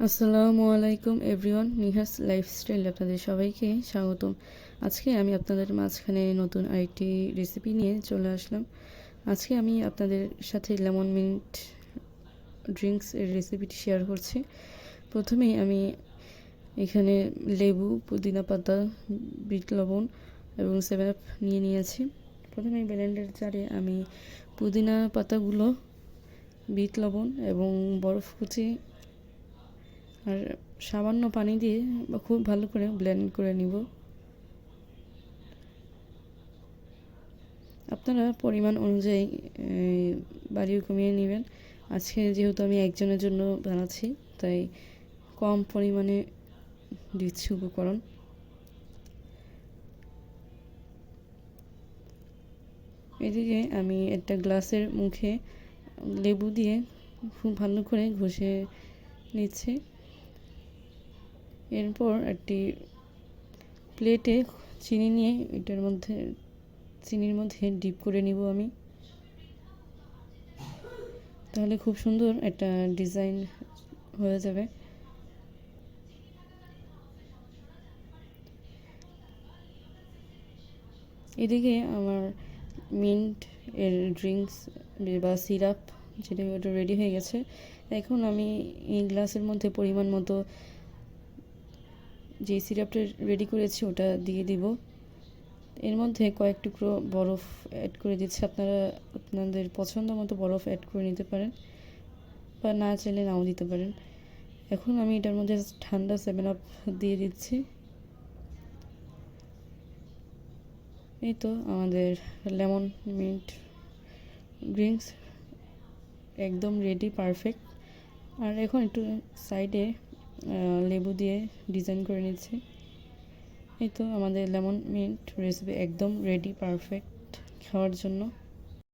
আসসালামু আলাইকুম everyone, নিহাস lifestyle আপনাদের সবাইকে স্বাগতম। আজকে আমি আপনাদের মাঝখানে নতুন আরেকটি রেসিপি নিয়ে চলে আসলাম। আজকে আমি আপনাদের সাথে লেমন মিন্ট ড্রিঙ্কস এর রেসিপিটি শেয়ার করছি। প্রথমেই আমি এখানে লেবু, পুদিনা পাতা, বিট লবণ এবং 7 আপ নিয়ে নিয়েছি। প্রথমে ব্লেন্ডার জারে আমি পুদিনা পাতাগুলো, বিট লবণ এবং বরফ কুচি আর সামান্য পানি দিয়ে খুব ভালো করে ব্লেন্ড করে নিব। আপনারা পরিমাণ অনুযায়ী বাড়িয়ে কমিয়ে নেবেন। আজকে যেহেতু আমি একজনের জন্য বানাচ্ছি, তাই কম পরিমাণে দিচ্ছি উপকরণ। এদিকে আমি একটা গ্লাসের মুখে লেবু দিয়ে খুব ভালো করে ঘষে নিচ্ছি। এরপর একটি প্লেটে চিনি নিয়ে চিনির মধ্যে ডিপ করে নিব আমি। তাহলে খুব সুন্দর একটা ডিজাইন হয়ে যাবে। এদিকে আমার মিন্ট এর ড্রিঙ্কস বা সিরাপ যেটা ওটা রেডি হয়ে গেছে। এখন আমি এই গ্লাসের মধ্যে পরিমাণ মতো যে সিরাপটা রেডি করেছি ওটা দিয়ে দিব। এর মধ্যে কয়েক টুকরো বরফ অ্যাড করে দিচ্ছি। আপনারা আপনাদের পছন্দ মতো বরফ অ্যাড করে নিতে পারেন বা না চাইলে নাও দিতে পারেন। এখন আমি এটার মধ্যে ঠান্ডা 7 আপ দিয়ে দিচ্ছি। এই তো আমাদের লেমন মিন্ট ড্রিঙ্কস একদম রেডি, পারফেক্ট। আর এখন একটু সাইডে লেবু দিয়ে ডিজাইন করে নিচ্ছি। এই তো আমাদের লেমন মিন্ট রেসিপি একদম রেডি, পারফেক্ট খাওয়ার জন্য।